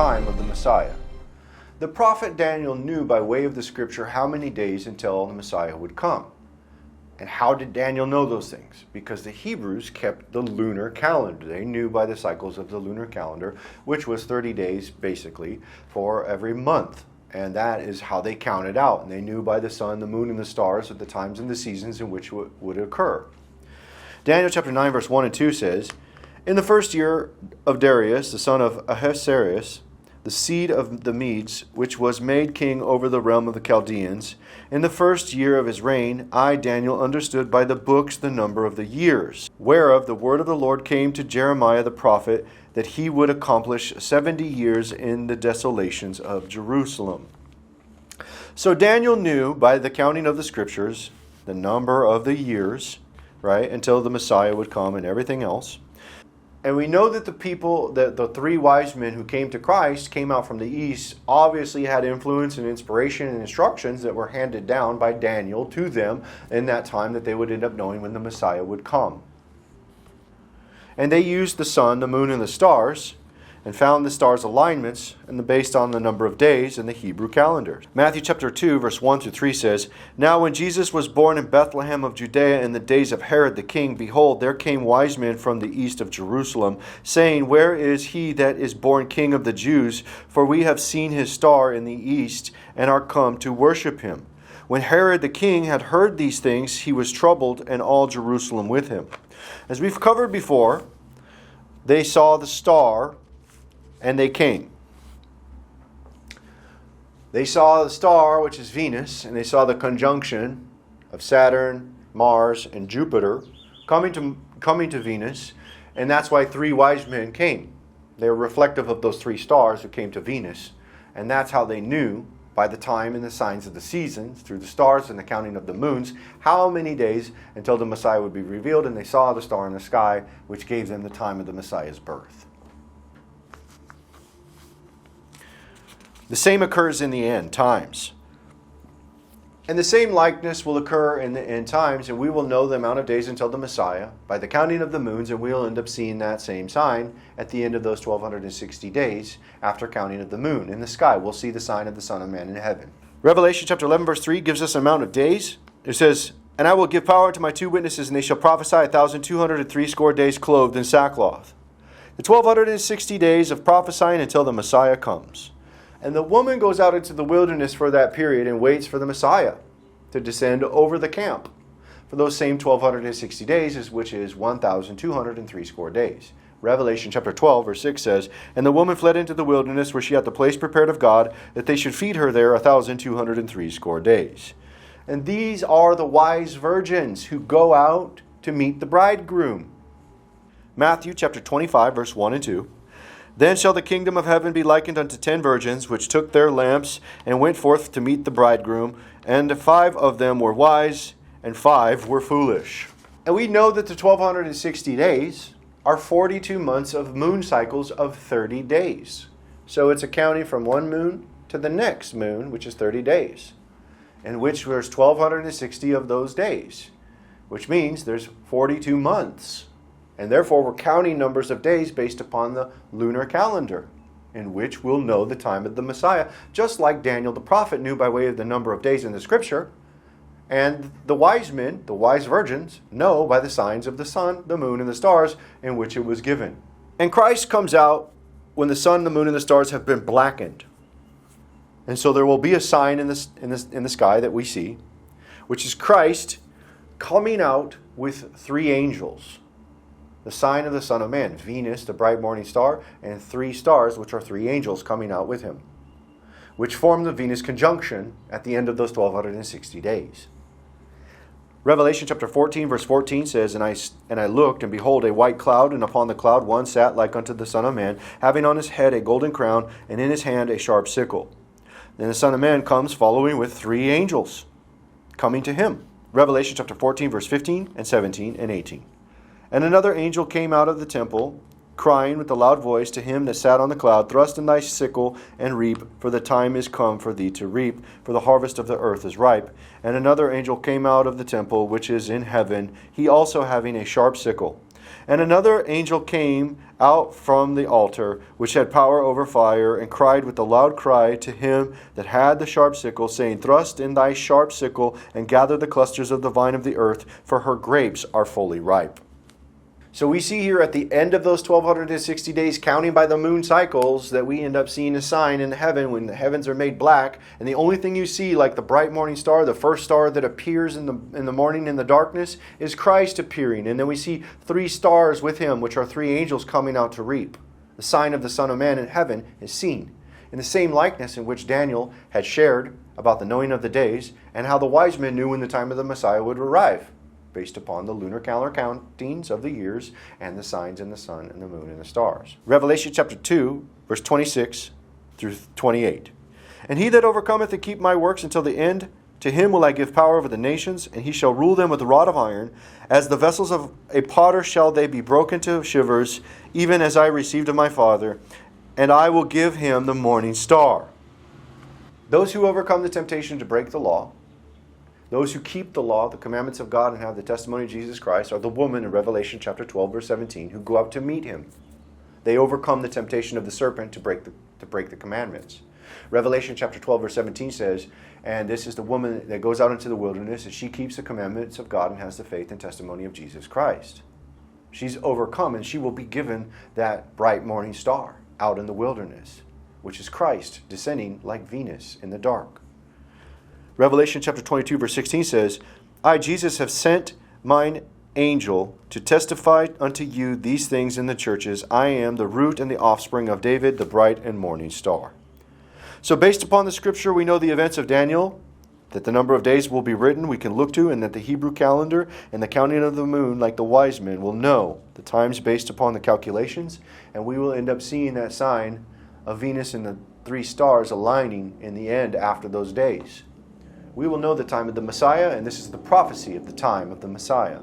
time of the Messiah. The prophet Daniel knew by way of the scripture how many days until the Messiah would come. And how did Daniel know those things? Because the Hebrews kept the lunar calendar. They knew by the cycles of the lunar calendar, which was 30 days basically for every month. And that is how they counted out. And they knew by the sun, the moon, and the stars at the times and the seasons in which would occur. Daniel chapter 9 verse 1 and 2 says, "In the first year of Darius, the son of Ahasuerus, the seed of the Medes, which was made king over the realm of the Chaldeans, in the first year of his reign, I, Daniel, understood by the books the number of the years, whereof the word of the Lord came to Jeremiah the prophet, that he would accomplish 70 years in the desolations of Jerusalem." So Daniel knew by the counting of the scriptures the number of the years, right, until the Messiah would come and everything else. And we know that the people, that the three wise men who came to Christ, came out from the east, obviously had influence and inspiration and instructions that were handed down by Daniel to them in that time that they would end up knowing when the Messiah would come. And they used the sun, the moon, and the stars, and found the stars' alignments and based on the number of days in the Hebrew calendars. Matthew chapter 2, verse 1 through 3 says, "Now when Jesus was born in Bethlehem of Judea in the days of Herod the king, behold, there came wise men from the east of Jerusalem, saying, Where is he that is born King of the Jews? For we have seen his star in the east, and are come to worship him. When Herod the king had heard these things, he was troubled, and all Jerusalem with him." As we've covered before, they saw the star, and they came. They saw the star, which is Venus, and they saw the conjunction of Saturn, Mars, and Jupiter coming to Venus, and that's why three wise men came. They were reflective of those three stars who came to Venus, and that's how they knew by the time and the signs of the seasons, through the stars and the counting of the moons, how many days until the Messiah would be revealed, and they saw the star in the sky, which gave them the time of the Messiah's birth. The same occurs in the end times. And the same likeness will occur in the end times, and we will know the amount of days until the Messiah by the counting of the moons, and we'll end up seeing that same sign at the end of those 1260 days after counting of the moon. In the sky, we'll see the sign of the Son of Man in heaven. Revelation chapter 11 verse 3 gives us an amount of days. It says, "And I will give power to my two witnesses, and they shall prophesy 1,260 days clothed in sackcloth." The 1260 days of prophesying until the Messiah comes. And the woman goes out into the wilderness for that period and waits for the Messiah to descend over the camp for those same 1260 days, which is 1,260 days. Revelation chapter 12 verse 6 says, "And the woman fled into the wilderness where she had the place prepared of God, that they should feed her there 1,260 days." And these are the wise virgins who go out to meet the bridegroom. Matthew chapter 25 verse 1 and 2. "Then shall the kingdom of heaven be likened unto 10 virgins, which took their lamps, and went forth to meet the bridegroom. And 5 of them were wise, and 5 were foolish." And we know that the 1260 days are 42 months of moon cycles of 30 days. So it's accounting from one moon to the next moon, which is 30 days, in which there's 1260 of those days, which means there's 42 months. And therefore, we're counting numbers of days based upon the lunar calendar, in which we'll know the time of the Messiah, just like Daniel the prophet knew by way of the number of days in the scripture. And the wise men, the wise virgins, know by the signs of the sun, the moon, and the stars in which it was given. And Christ comes out when the sun, the moon, and the stars have been blackened. And so there will be a sign in the sky that we see, which is Christ coming out with 3 angels. The sign of the Son of Man, Venus, the bright morning star, and 3 stars, which are 3 angels coming out with him, which form the Venus conjunction at the end of those 1260 days. Revelation chapter 14, verse 14 says, And I looked, and behold, a white cloud, and upon the cloud one sat like unto the Son of Man, having on his head a golden crown, and in his hand a sharp sickle. Then the Son of Man comes following with 3 angels coming to him. Revelation chapter 14, verse 15 and 17 and 18. "And another angel came out of the temple, crying with a loud voice to him that sat on the cloud, Thrust in thy sickle and reap, for the time is come for thee to reap, for the harvest of the earth is ripe. And another angel came out of the temple, which is in heaven, he also having a sharp sickle. And another angel came out from the altar, which had power over fire, and cried with a loud cry to him that had the sharp sickle, saying, Thrust in thy sharp sickle, and gather the clusters of the vine of the earth, for her grapes are fully ripe. So we see here at the end of those 1260 days, counting by the moon cycles, that we end up seeing a sign in heaven when the heavens are made black. And the only thing you see, like the bright morning star, the first star that appears in the morning in the darkness, is Christ appearing. And then we see 3 stars with him, which are 3 angels coming out to reap. The sign of the Son of Man in heaven is seen. In the same likeness in which Daniel had shared about the knowing of the days, and how the wise men knew when the time of the Messiah would arrive, based upon the lunar calendar countings of the years and the signs in the sun and the moon and the stars. Revelation chapter 2, verse 26 through 28. And he that overcometh to keep my works until the end, to him will I give power over the nations, and he shall rule them with a rod of iron. As the vessels of a potter shall they be broken to shivers, even as I received of my Father, and I will give him the morning star. Those who overcome the temptation to break the law, those who keep the law, the commandments of God, and have the testimony of Jesus Christ, are the woman in Revelation chapter 12, verse 17, who go out to meet him. They overcome the temptation of the serpent to break the commandments. Revelation chapter 12, verse 17 says, and this is the woman that goes out into the wilderness, and she keeps the commandments of God and has the faith and testimony of Jesus Christ. She's overcome, and she will be given that bright morning star out in the wilderness, which is Christ descending like Venus in the dark. Revelation chapter 22, verse 16 says, I, Jesus, have sent mine angel to testify unto you these things in the churches. I am the root and the offspring of David, the bright and morning star. So based upon the scripture, we know the events of Daniel, that the number of days will be written, we can look to, and that the Hebrew calendar and the counting of the moon, like the wise men, will know the times based upon the calculations, and we will end up seeing that sign of Venus and the 3 stars aligning in the end after those days. We will know the time of the Messiah, and this is the prophecy of the time of the Messiah.